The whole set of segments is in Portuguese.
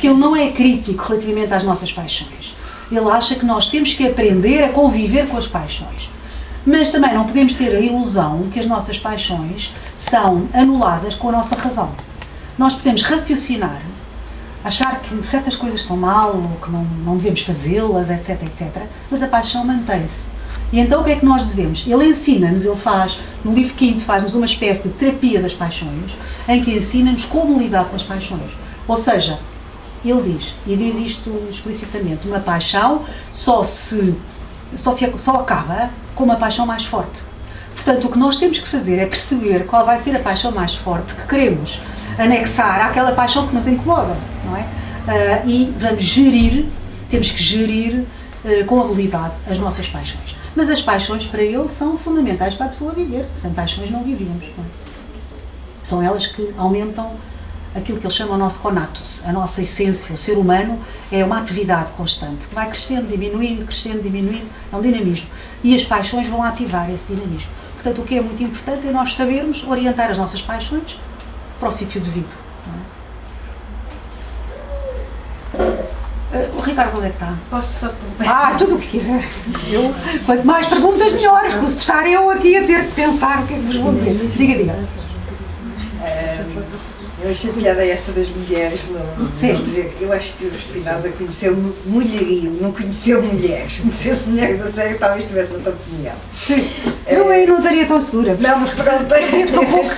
porque ele não é crítico relativamente às nossas paixões. Ele acha que nós temos que aprender a conviver com as paixões. Mas também não podemos ter a ilusão que as nossas paixões são anuladas com a nossa razão. Nós podemos raciocinar, achar que certas coisas são mal, ou que não devemos fazê-las, etc, etc. Mas a paixão mantém-se. E então o que é que nós devemos? Ele ensina-nos, ele faz, no livro quinto, faz-nos uma espécie de terapia das paixões, em que ensina-nos como lidar com as paixões. Ou seja, ele diz, e diz isto explicitamente, uma paixão só acaba com uma paixão mais forte. Portanto, o que nós temos que fazer é perceber qual vai ser a paixão mais forte que queremos anexar àquela paixão que nos incomoda, não é? E vamos gerir, temos que gerir com habilidade as nossas paixões. Mas as paixões para ele são fundamentais para a pessoa viver. Sem paixões não vivíamos. Não é? São elas que aumentam aquilo que ele chama o nosso conatus, a nossa essência. O ser humano é uma atividade constante, que vai crescendo, diminuindo, é um dinamismo. E as paixões vão ativar esse dinamismo. Portanto, o que é muito importante é nós sabermos orientar as nossas paixões para o sítio devido. Não é? O Ricardo, onde é que está? Posso só perguntar? Tudo o que quiser. Quanto mais perguntas, melhores. Porque se estar eu aqui a ter que pensar o que é que vos vou dizer. Diga. Eu achei piada essa das mulheres. Eu acho que o Spinoza conheceu mulherio, não conheceu mulheres. Se conhecesse mulheres a sério, talvez tivesse outra opinião. Sim. Eu aí não estaria tão segura. Não, mas pronto. Estou pouco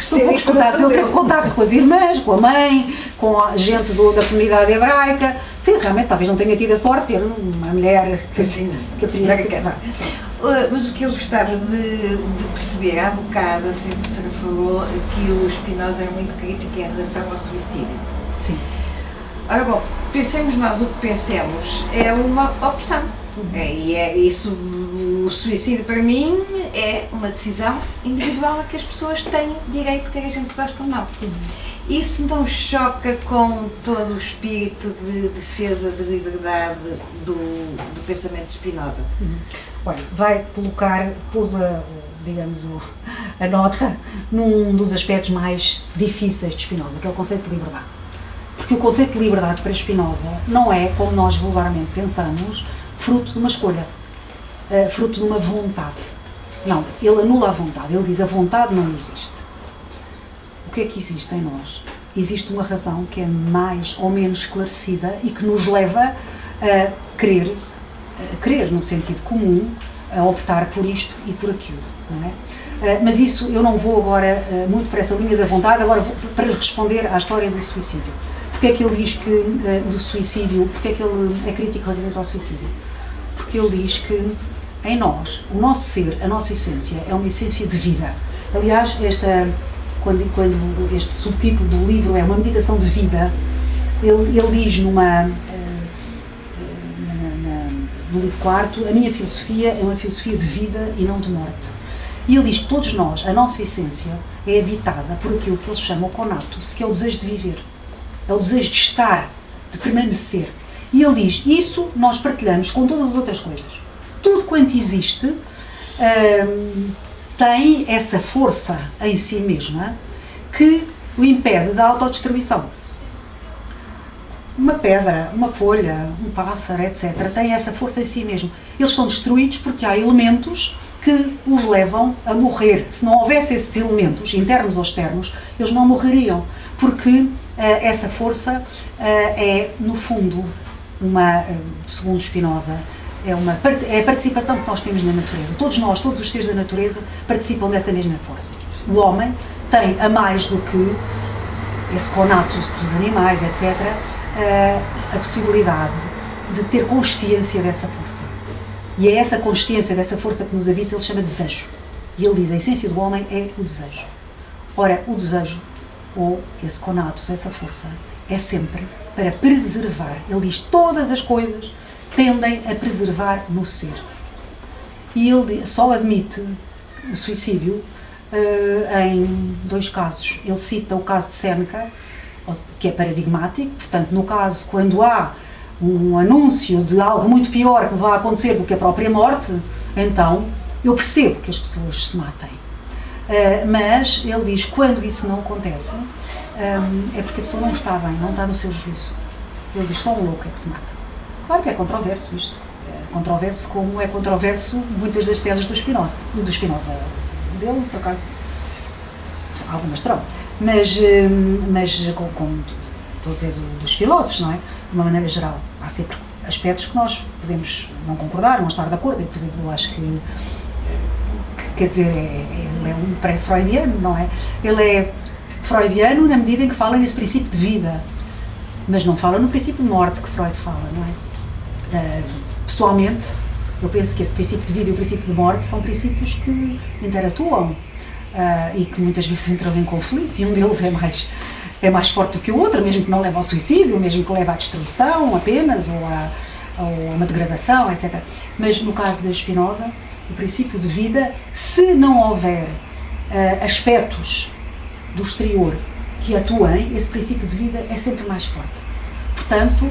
contato. Ele teve contacto com as irmãs, com a mãe, com a gente da comunidade hebraica. Sim, realmente, talvez não tenha tido a sorte de ter uma mulher que aprecia. Mas o que eu gostava de perceber, há bocado, assim, que a senhora falou que o Spinoza era muito crítico em relação ao suicídio. Sim. Ora bom, pensemos nós o que pensemos, é uma opção. E é isso, o suicídio para mim é uma decisão individual a que as pessoas têm direito, quer a gente goste ou não. Isso não choca com todo o espírito de defesa de liberdade do pensamento de Spinoza? Olha, vai colocar, a nota num dos aspectos mais difíceis de Spinoza, que é o conceito de liberdade. Porque o conceito de liberdade para Spinoza não é, como nós vulgarmente pensamos, fruto de uma escolha, fruto de uma vontade. Não, ele anula a vontade, ele diz a vontade não existe. O que é que existe em nós? Existe uma razão que é mais ou menos esclarecida e que nos leva a querer no sentido comum, a optar por isto e por aquilo, não é? Mas isso, eu não vou agora muito para essa linha da vontade, agora vou para responder à história do suicídio. Porque é que ele diz que do suicídio, porque é que ele é crítico relativamente ao suicídio? Porque ele diz que em nós, o nosso ser, a nossa essência, é uma essência de vida. Aliás, quando este subtítulo do livro é uma meditação de vida, ele diz no livro quarto, a minha filosofia é uma filosofia de vida e não de morte. E ele diz que todos nós, a nossa essência, é habitada por aquilo que ele chama o conatus, que é o desejo de viver, é o desejo de estar, de permanecer. E ele diz, isso nós partilhamos com todas as outras coisas. Tudo quanto existe tem essa força em si mesma que o impede da autodestruição. Uma pedra, uma folha, um pássaro, etc., tem essa força em si mesmo. Eles são destruídos porque há elementos que os levam a morrer. Se não houvesse esses elementos, internos ou externos, eles não morreriam, porque essa força é, no fundo, segundo Spinoza, é a participação que nós temos na natureza. Todos nós, todos os seres da natureza, participam dessa mesma força. O homem tem, a mais do que esse conatus dos animais, etc., a possibilidade de ter consciência dessa força. E é essa consciência dessa força que nos habita, ele chama desejo. E ele diz, a essência do homem é o desejo. Ora, o desejo, ou esse conatus, essa força, é sempre para preservar. Ele diz, todas as coisas tendem a preservar no ser. E ele só admite o suicídio em 2 casos. Ele cita o caso de Sêneca, que é paradigmático, portanto, no caso, quando há um anúncio de algo muito pior que vai acontecer do que a própria morte, então eu percebo que as pessoas se matem. Mas ele diz, quando isso não acontece, é porque a pessoa não está bem, não está no seu juízo. Ele diz, só um louco é que se mata. Claro que é controverso isto. É controverso como é controverso muitas das teses do Spinoza. Dele, por acaso, algumas terão. Mas como estou a dizer, dos filósofos, não é? De uma maneira geral. Há sempre aspectos que nós podemos não concordar, não estar de acordo. Por exemplo, eu acho que quer dizer, ele é um pré-freudiano, não é? Ele é freudiano na medida em que fala nesse princípio de vida, mas não fala no princípio de morte que Freud fala, não é? Pessoalmente, eu penso que esse princípio de vida e o princípio de morte são princípios que interatuam e que muitas vezes entram em conflito, e um deles é mais forte do que o outro, mesmo que não leve ao suicídio, mesmo que leve à destruição apenas, ou a uma degradação, etc. Mas no caso de Spinoza, o princípio de vida, se não houver aspectos do exterior que atuem, esse princípio de vida é sempre mais forte. Portanto,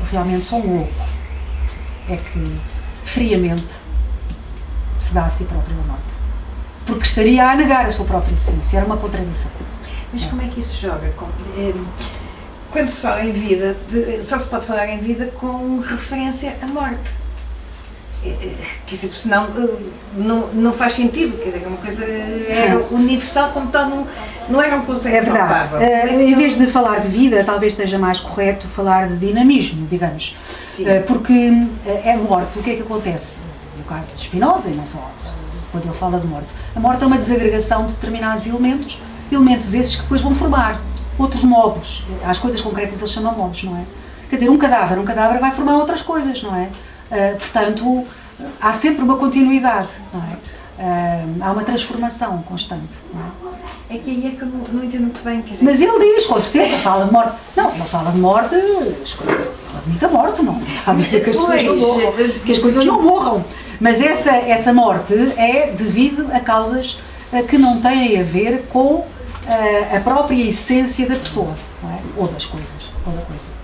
realmente só um louco é que friamente se dá a si próprio a morte. Porque estaria a negar a sua própria essência, era uma contradição. Mas como é que isso joga? Quando se fala em vida, só se pode falar em vida com referência à morte. Quer dizer, senão não faz sentido, quer dizer, uma coisa era universal como tal, não era um conceito. É verdade. Em vez de falar de vida, talvez seja mais correto falar de dinamismo, digamos. Porque é morte. O que é que acontece? No caso de Spinoza, e não só quando ele fala de morte, a morte é uma desagregação de determinados elementos esses que depois vão formar outros modos. Às coisas concretas eles chamam modos, não é? Quer dizer, um cadáver vai formar outras coisas, não é? Portanto, há sempre uma continuidade, não é? Há uma transformação constante, não é? É que aí é que eu não entendo muito bem, quer dizer... Mas ele diz, com certeza, fala de morte. Não, ele fala de morte, fala de muita morte, não está a dizer que as pessoas não morram, que as coisas não morram. Mas essa morte é devido a causas que não têm a ver com a própria essência da pessoa, não é? Ou das coisas, ou da coisa.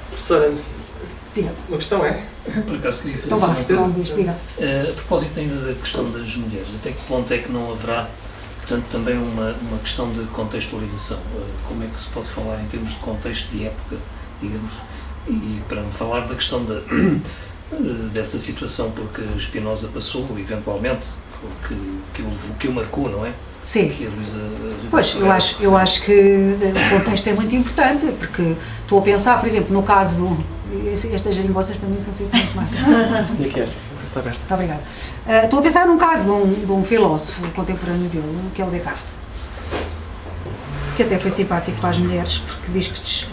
Professora, diga. uma questão é? Por acaso queria fazer Então vá, uma diga. a propósito ainda da questão das mulheres, até que ponto é que não haverá, portanto, também uma questão de contextualização? Como é que se pode falar em termos de contexto de época, digamos, e para falar da questão dessa situação porque Spinoza passou, eventualmente, que o marcou, não é? Sim. Que a Luísa, pois, eu acho que o contexto é muito importante, porque estou a pensar, por exemplo, no caso estas geringonças para mim são sempre muito mais. E aqui esta? Está aberta. Muito obrigada. Estou a pensar num caso de um filósofo contemporâneo dele, que é o Descartes, que até foi simpático para as mulheres, porque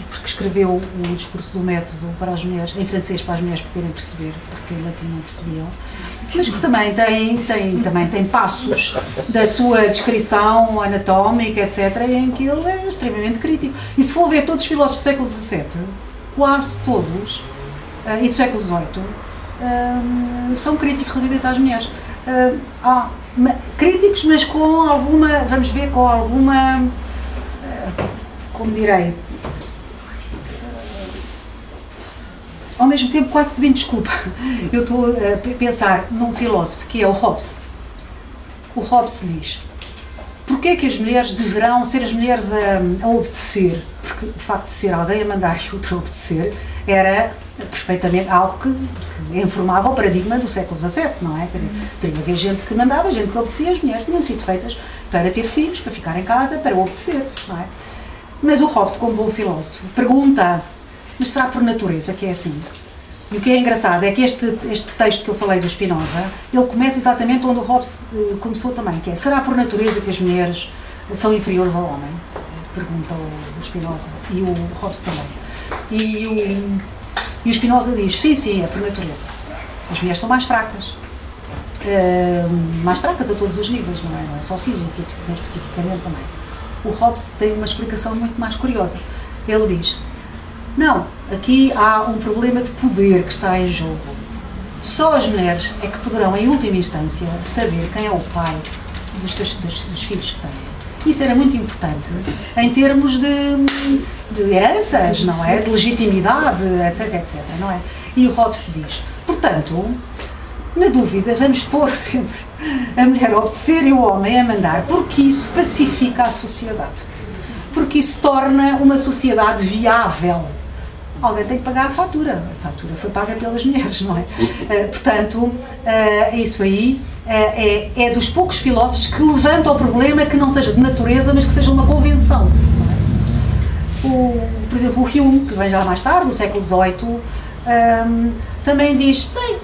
porque escreveu o discurso do método para as mulheres, em francês, para as mulheres poderem perceber, porque em latim não percebiam, mas que também tem passos da sua descrição anatómica, etc., em que ele é extremamente crítico. E se for ver todos os filósofos do século XVII, quase todos, e do século XVIII, são críticos relativamente às mulheres. Críticos, mas com alguma, vamos ver, com alguma, como direi, ao mesmo tempo quase pedindo desculpa. Eu estou a pensar num filósofo que é o Hobbes. O Hobbes diz: porquê é que as mulheres deverão ser as mulheres a obedecer? Porque o facto de ser alguém a mandar e outro a obedecer era perfeitamente algo que informava o paradigma do século XVII, não é? Quer dizer, teria haver gente que mandava, gente que obedecia, as mulheres tinham sido feitas para ter filhos, para ficar em casa, para obedecer, não é? Mas o Hobbes, como bom filósofo, pergunta: mas será por natureza que é assim? E o que é engraçado é que este texto que eu falei do Spinoza, ele começa exatamente onde o Hobbes começou também, que é: será por natureza que as mulheres são inferiores ao homem? Pergunta o Spinoza, e o Hobbes também. E o Spinoza diz: sim, é por natureza. As mulheres são mais fracas a todos os níveis, não é só físico, mas especificamente também. O Hobbes tem uma explicação muito mais curiosa. Ele diz: não, aqui há um problema de poder que está em jogo. Só as mulheres é que poderão, em última instância, saber quem é o pai dos filhos que têm. Isso era muito importante em termos de heranças, não é? De legitimidade, etc, não é? E o Hobbes diz: portanto, na dúvida, vamos pôr sempre a mulher a obedecer e o homem a mandar, porque isso pacifica a sociedade. porque isso torna uma sociedade viável. Alguém tem que pagar a fatura foi paga pelas mulheres, não é? Portanto, isso aí é dos poucos filósofos que levantam o problema que não seja de natureza, mas que seja uma convenção. Não é? Por exemplo, o Hume, que vem já mais tarde, no século XVIII, também diz, bem,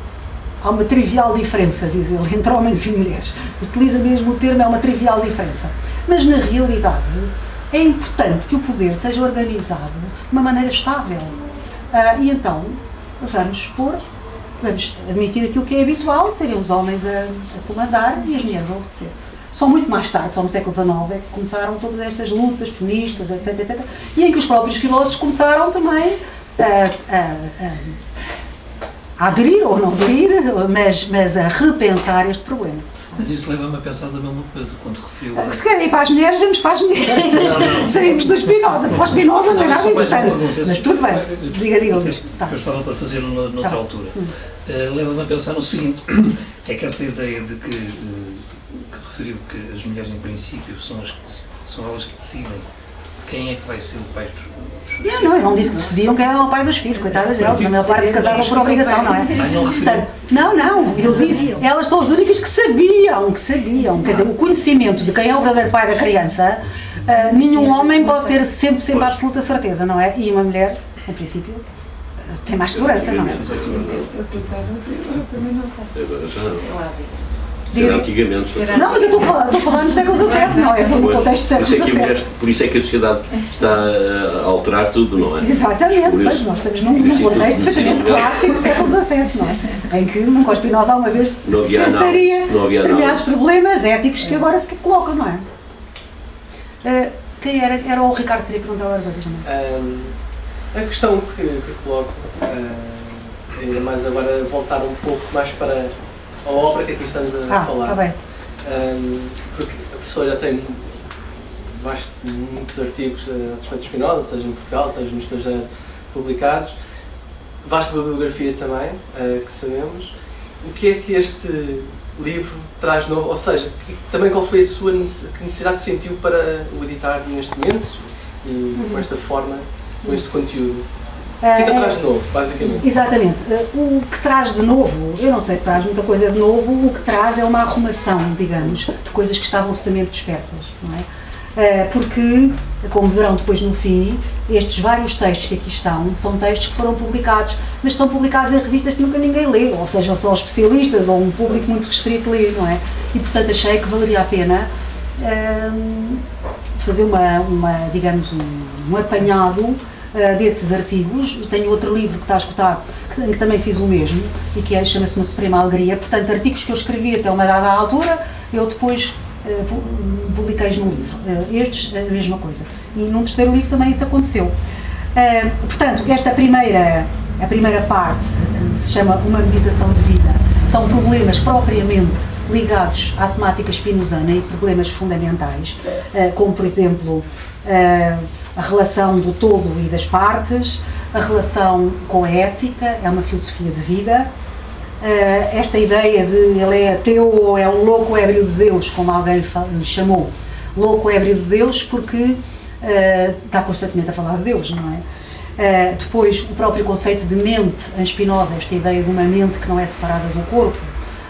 há uma trivial diferença, diz ele, entre homens e mulheres. Utiliza mesmo o termo, é uma trivial diferença. Mas, na realidade, é importante que o poder seja organizado de uma maneira estável. E então, vamos admitir aquilo que é habitual, serem os homens a comandar e as mulheres a obedecer. Só muito mais tarde, só no século XIX, é que começaram todas estas lutas feministas, etc, etc, e em que os próprios filósofos começaram também a aderir ou não aderir, mas a repensar este problema. Mas isso leva-me a pensar também uma coisa, quando referiu... Se querem ir para as mulheres, vamos para as mulheres. Saímos do Spinoza. Para o Spinoza não é nada importante. Mas tudo bem. Diga, Luís. Que eu estava para fazer noutra altura. Leva-me a pensar no seguinte, é que essa ideia de que referiu que as mulheres, em princípio, são elas que decidem quem é que vai ser o pai dos filhos. Eu não disse que decidiam quem era o pai dos filhos, coitadas delas, a maior parte casavam por obrigação, não é? Portanto, não, eu disse, elas são as únicas que sabiam, quer dizer, o conhecimento de quem é o verdadeiro pai da criança, nenhum homem pode ter sempre a absoluta certeza, não é? E uma mulher, em princípio, tem mais segurança, não é? Eu também não sei. Antigamente. Não, mas eu estou falando do século XVII, não é? Estou no contexto do século XVII. Por isso é que a sociedade está a alterar tudo, não é? Exatamente, mas nós estamos num contexto perfeitamente clássico do século XVII, não é? Em que nunca o Spinoza alguma vez pensaria determinados problemas éticos que agora se colocam, não é? Quem era? Era o Ricardo que queria perguntar agora coisas também. A questão que coloco é mais agora voltar um pouco mais para a obra que aqui estamos a falar. Está bem. Porque a pessoa já tem muitos artigos a respeito de Spinoza, seja em Portugal, seja no estrangeiro, publicados. Vasta bibliografia também, que sabemos. O que é que este livro traz novo? Ou seja, também qual foi a sua necessidade que sentiu para o editar neste momento e com esta forma, com este conteúdo? O que é que traz de novo, basicamente? Exatamente. O que traz de novo, eu não sei se traz muita coisa de novo, o que traz é uma arrumação, digamos, de coisas que estavam absolutamente dispersas, não é? Porque, como verão depois no fim, estes vários textos que aqui estão, são textos que foram publicados, mas são publicados em revistas que nunca ninguém lê, ou seja, só especialistas ou um público muito restrito lê, não é? E, portanto, achei que valeria a pena fazer digamos, um apanhado desses artigos. Tenho outro livro que está esgotado, que também fiz o mesmo, e que chama-se No Suprema Alegria. Portanto, artigos que eu escrevi até uma dada altura, eu depois publiquei no livro. Estes, a mesma coisa. E num terceiro livro também isso aconteceu. Portanto, esta a primeira parte, que se chama Uma Meditação de Vida, são problemas propriamente ligados à temática spinozana e problemas fundamentais, como, por exemplo, a relação do todo e das partes, a relação com a ética, é uma filosofia de vida, esta ideia de ele é ateu ou é um louco ébrio de Deus, como alguém lhe chamou, louco ébrio de Deus, porque está constantemente a falar de Deus, não é? Depois, o próprio conceito de mente em Spinoza, esta ideia de uma mente que não é separada do corpo,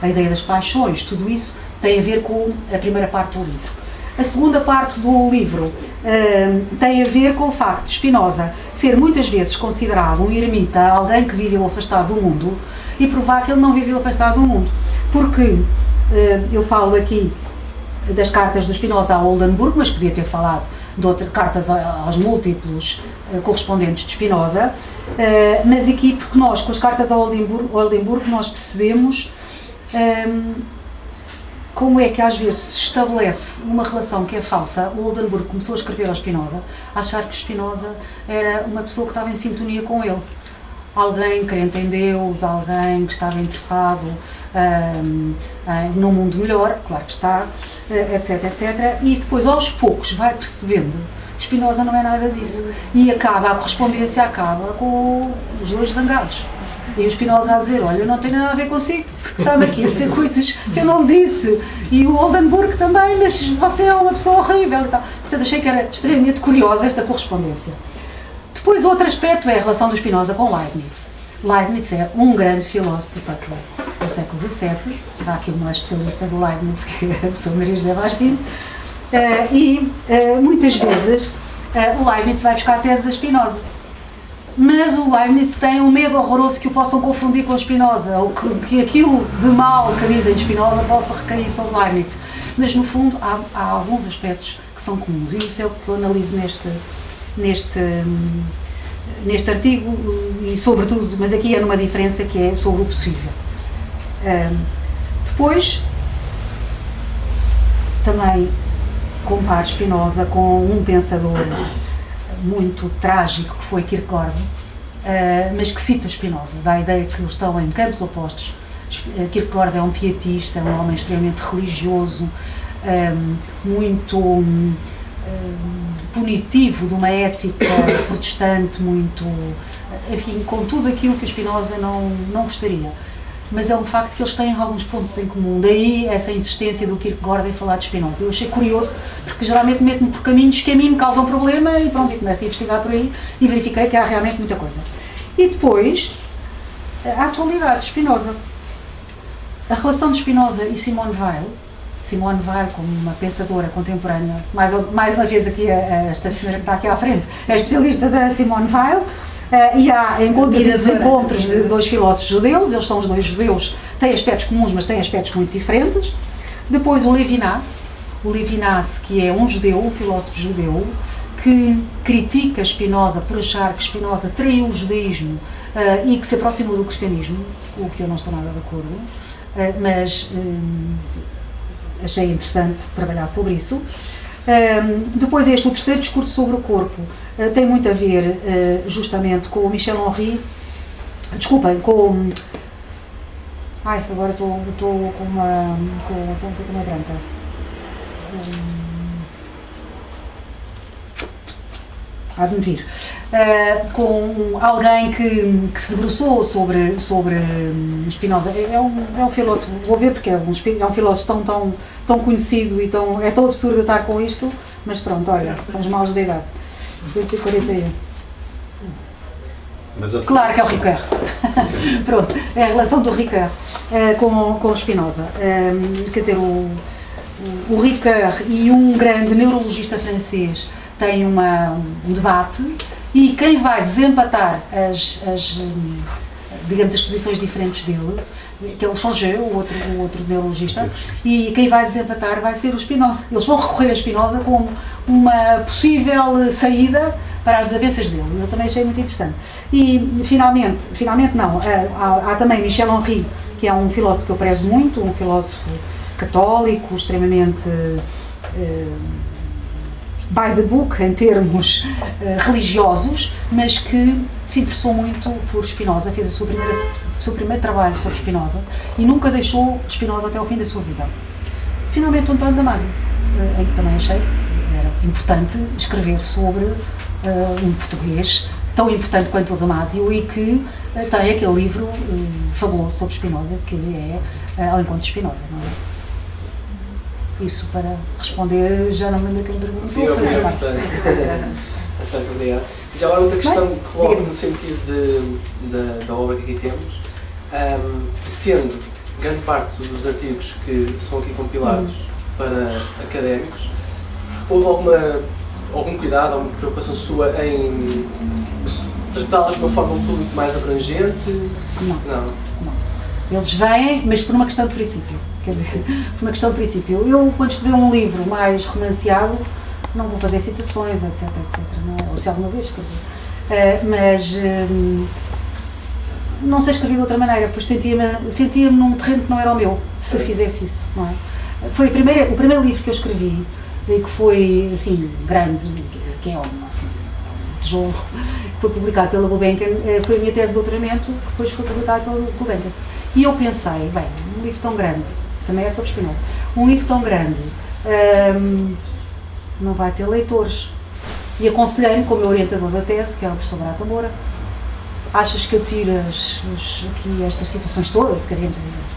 a ideia das paixões, tudo isso tem a ver com a primeira parte do livro. A segunda parte do livro tem a ver com o facto de Spinoza ser muitas vezes considerado um eremita, alguém que viveu afastado do mundo, e provar que ele não viveu afastado do mundo. Porque eu falo aqui das cartas do Spinoza a Oldenburg, mas podia ter falado de outras cartas aos múltiplos correspondentes de Spinoza, mas aqui porque nós, com as cartas a Oldenburg, nós percebemos como é que às vezes se estabelece uma relação que é falsa. O Oldenburg começou a escrever ao Spinoza, a achar que Spinoza era uma pessoa que estava em sintonia com ele. Alguém crente em Deus, alguém que estava interessado num mundo melhor, claro que está, etc, etc. E depois, aos poucos, vai percebendo que Spinoza não é nada disso. E a correspondência acaba com os dois zangados. E o Spinoza a dizer, olha, não tem nada a ver consigo, porque estava aqui a dizer coisas que eu não disse. E o Oldenburg também, mas você é uma pessoa horrível e tal. Portanto, achei que era extremamente curiosa esta correspondência. Depois, outro aspecto é a relação do Spinoza com Leibniz. Leibniz é um grande filósofo do século XVII. Há aqui uma especialista de Leibniz, que é a professora Maria José Vaz Pinto. Muitas vezes o Leibniz vai buscar a tese da Spinoza. Mas o Leibniz tem um medo horroroso que o possam confundir com Spinoza, ou que aquilo de mal que dizem de Spinoza possa recair sobre Leibniz. Mas, no fundo, há alguns aspectos que são comuns, e isso é o que eu analiso neste artigo, e sobretudo, mas aqui é numa diferença que é sobre o possível. Depois, também comparo Spinoza com um pensador muito trágico que foi Kierkegaard, mas que cita Spinoza, dá a ideia que eles estão em campos opostos. Kierkegaard é um pietista, é um homem extremamente religioso, muito punitivo, de uma ética protestante, muito, enfim, com tudo aquilo que o Spinoza não gostaria. Mas é um facto que eles têm alguns pontos em comum, daí essa insistência do Kierkegaard em falar de Spinoza. Eu achei curioso, porque geralmente meto-me por caminhos que a mim me causam problema e pronto, e começo a investigar por aí e verifiquei que há realmente muita coisa. E depois, a atualidade de Spinoza. A relação de Spinoza e Simone Weil como uma pensadora contemporânea, mais uma vez aqui esta senhora que está aqui à frente, é especialista da Simone Weil. E há encontros de dois filósofos judeus, eles são os dois judeus, têm aspectos comuns, mas têm aspectos muito diferentes. Depois o Levinas, que é um judeu, um filósofo judeu, que critica Spinoza por achar que Spinoza traiu o judaísmo e que se aproximou do cristianismo, o que eu não estou nada de acordo, mas achei interessante trabalhar sobre isso. Depois o terceiro discurso sobre o corpo tem muito a ver justamente com o Michel Henry, desculpem, com... Ai, agora estou com uma ponta com uma branca. Há de me vir. Com alguém que se debruçou sobre Spinoza. É um filósofo, vou ver porque é um filósofo tão conhecido e é tão absurdo eu estar com isto, mas pronto, olha, são os maus de idade. 141. Claro que é o Ricard. Pronto, é a relação do Ricard com Spinoza. Quer dizer, o Ricard e um grande neurologista francês têm um debate e quem vai desempatar as posições diferentes dele, que é o Changeux, o outro neurologista, e quem vai desempatar vai ser o Spinoza. Eles vão recorrer a Spinoza como uma possível saída para as desavenças dele. Eu também achei muito interessante. E, finalmente não, há também Michel Henry, que é um filósofo que eu prezo muito, um filósofo católico, extremamente by the book, em termos religiosos, mas que se interessou muito por Spinoza, fez o seu primeiro trabalho sobre Spinoza e nunca deixou Spinoza até ao fim da sua vida. Finalmente, o António Damasio, em que também achei que era importante escrever sobre um português tão importante quanto o Damasio e que tem aquele livro fabuloso sobre Spinoza, que é Ao Encontro de Spinoza, não é? Isso para responder, já não me lembro quem perguntou. Obrigado. Já agora outra questão que coloco no sentido da obra que aqui temos, sendo grande parte dos artigos que são aqui compilados para académicos, houve algum cuidado, alguma preocupação sua em tratá-los de uma forma um pouco mais abrangente? Não. Eles vêm, mas por uma questão de princípio. Quer dizer, por uma questão de princípio. Eu, quando escrever um livro mais romanceado, não vou fazer citações, etc. Não é? Ou se alguma vez, quer dizer. Mas não sei escrever de outra maneira, pois sentia-me num terreno que não era o meu, se fizesse isso, não é? Foi o primeiro livro que eu escrevi, e que foi, assim, grande, que é assim, um tijolo, que foi publicado pela Gulbenkian, foi a minha tese de doutoramento, que depois foi publicado pela Gulbenkian. E eu pensei, bem, um livro tão grande, também é sobre Spinoza, um livro tão grande, não vai ter leitores. E aconselhei-me com o meu orientador da tese, que era o professor Barata Moura, achas que eu tiro aqui estas situações todas?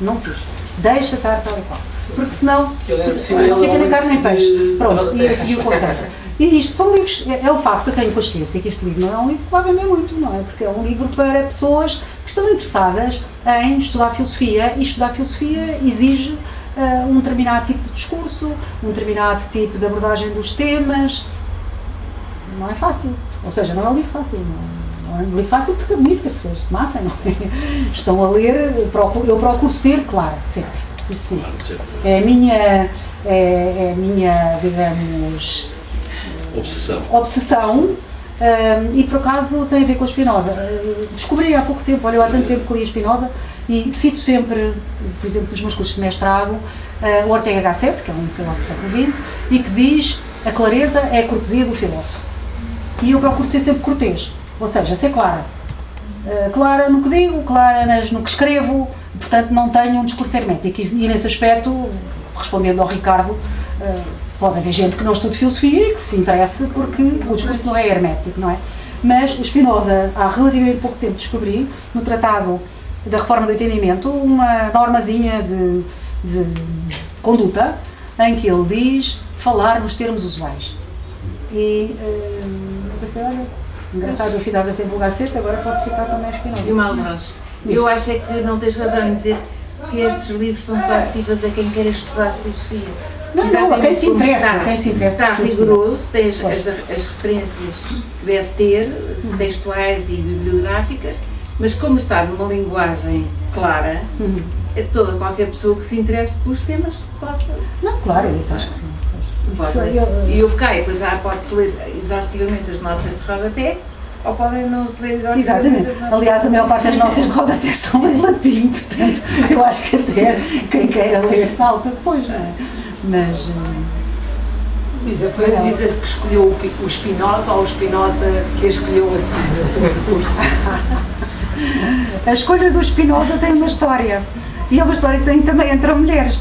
Não tiro. Deixa estar tal e qual. Porque senão fica na carne nem peixe. Pronto, e a seguir o conselho. E isto são livros, é um facto, eu tenho consciência que este livro não é um livro que vai vender muito, não é? Porque é um livro para pessoas que estão interessadas em estudar filosofia, e estudar filosofia exige um determinado tipo de discurso, um determinado tipo de abordagem dos temas. Não é fácil. Ou seja, não é um livro fácil. Não é um livro fácil porque admito que as pessoas se massem, não é? Estão a ler, eu procuro ser clara, sempre. Isso sim. É a minha, digamos, obsessão. E por acaso tem a ver com a Spinoza. Descobri há pouco tempo, olha, eu há tanto tempo que li a Spinoza, e cito sempre, por exemplo, nos meus cursos de mestrado, o Ortega Gasset, que é um filósofo do século XX, e que diz: a clareza é a cortesia do filósofo. E eu procuro ser sempre cortês, ou seja, ser clara. Clara no que digo, clara no que escrevo, portanto não tenho um discurso hermético. E nesse aspecto, respondendo ao Ricardo, pode haver gente que não estude filosofia e que se interesse porque o discurso não é hermético, não é? Mas o Spinoza, há relativamente pouco tempo, descobri, no Tratado da Reforma do Entendimento, uma normazinha de conduta em que ele diz falar nos termos usuais. E eu pensei, olha, engraçado, eu citava sempre o Gasset, agora posso citar também a Spinoza. E o Malebranche. Eu acho é que não tens razão em dizer que estes livros são só acessíveis a quem quer estudar filosofia. Não, a quem se interessa. Está rigoroso, tens as referências que deve ter, textuais e bibliográficas, mas como está numa linguagem clara, qualquer pessoa que se interesse pelos temas pode. Não, claro, isso acho que sim. E eu fiquei, depois pode-se ler exaustivamente as notas de rodapé, ou podem não se ler exaustivamente. Exatamente. Aliás, a maior parte das notas de rodapé são em latim, portanto, eu acho que até quem queira ler salta depois, não é? Mas. Luísa, foi a Luísa que escolheu o Spinoza ou o Spinoza que a escolheu assim, no seu percurso? A escolha do Spinoza tem uma história, e é uma história que tem também entre mulheres.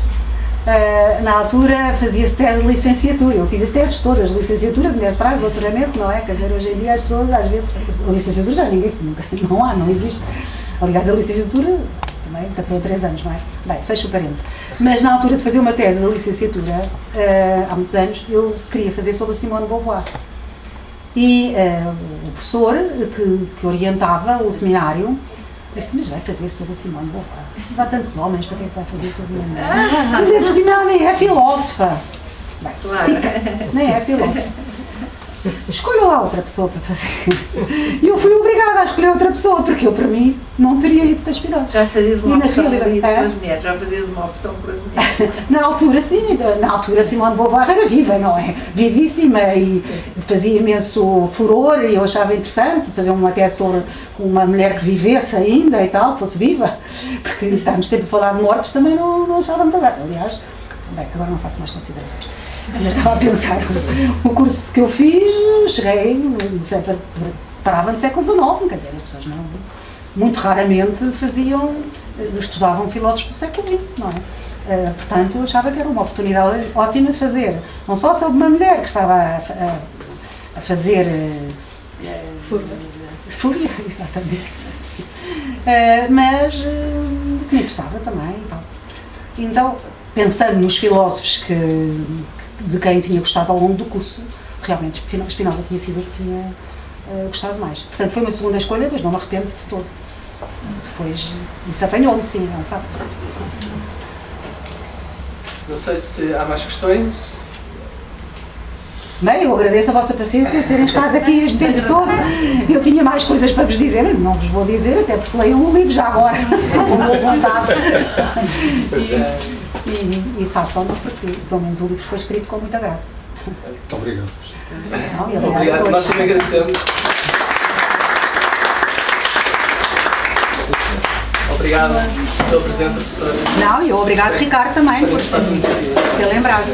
Na altura fazia-se tese de licenciatura, eu fiz as teses todas, de licenciatura, de mestrado, doutoramento, não é? Quer dizer, hoje em dia as pessoas às vezes, a licenciatura já ninguém, não existe. Aliás, a licenciatura também passou a 3 anos, não é? Bem, fecho o parênteses. Mas na altura de fazer uma tese de licenciatura, há muitos anos, eu queria fazer sobre a Simone de Beauvoir. E o professor que orientava o seminário disse: mas vai fazer sobre a Simone de Beauvoir? Mas há tantos homens, para que é que vai fazer sobre uma mulher? Eu disse: não, nem é filósofa. Bem, claro. Sim, nem é filósofa. Escolha lá outra pessoa para fazer. E eu fui obrigada a escolher outra pessoa, porque eu, para mim, não teria ido para Spinoza. Já fazias uma opção pelas mulheres, já fazias uma opção pelas mulheres. Na altura, sim, na altura Simone de Beauvoir era viva, não é? Vivíssima, e fazia imenso furor, e eu achava interessante fazer uma tese sobre uma mulher que vivesse ainda e tal, que fosse viva, porque estamos sempre a falar de mortes, também não achava muito bem. Aliás, bem, agora não faço mais considerações. Mas estava a pensar, o curso que eu fiz, cheguei, parava no século XIX, quer dizer, as pessoas não, muito raramente estudavam filósofos do século XX, não é? Portanto, eu achava que era uma oportunidade ótima de fazer, não só sobre uma mulher que estava a fazer fúria, exatamente, mas que me interessava também e tal. Então, pensando nos filósofos de quem tinha gostado ao longo do curso, realmente Spinoza tinha sido o que tinha gostado mais. Portanto, foi uma segunda escolha, mas não me arrependo de todo. Depois, isso apanhou-me, sim, é um facto. Não sei se há mais questões. Bem, eu agradeço a vossa paciência de terem estado aqui este tempo todo. Eu tinha mais coisas para vos dizer, não vos vou dizer, até porque leiam o livro já agora, com boa vontade. E façam-no, porque pelo menos o livro foi escrito com muita graça. Muito obrigado. Obrigado, nós também agradecemos. Obrigado pela presença, professora. Não, e eu obrigado, Ricardo, também, por ter lembrado.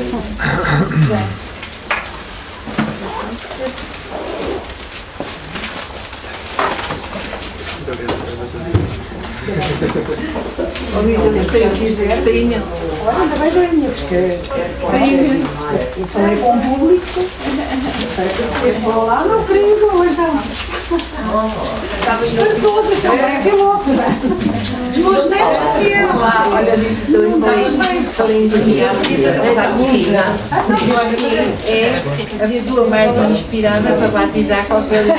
Luísa, se tem quiser, tem imenso. Olha, ainda bem venha, porque tem imenso. Eu falei com o público, para que se vá lá, não queria, então. Espantoso, esta mulher é filósofa. Os meus netos não vieram lá. Olha, disse que estou entusiasmada. É a pessoa mais inspirada para batizar qualquer um.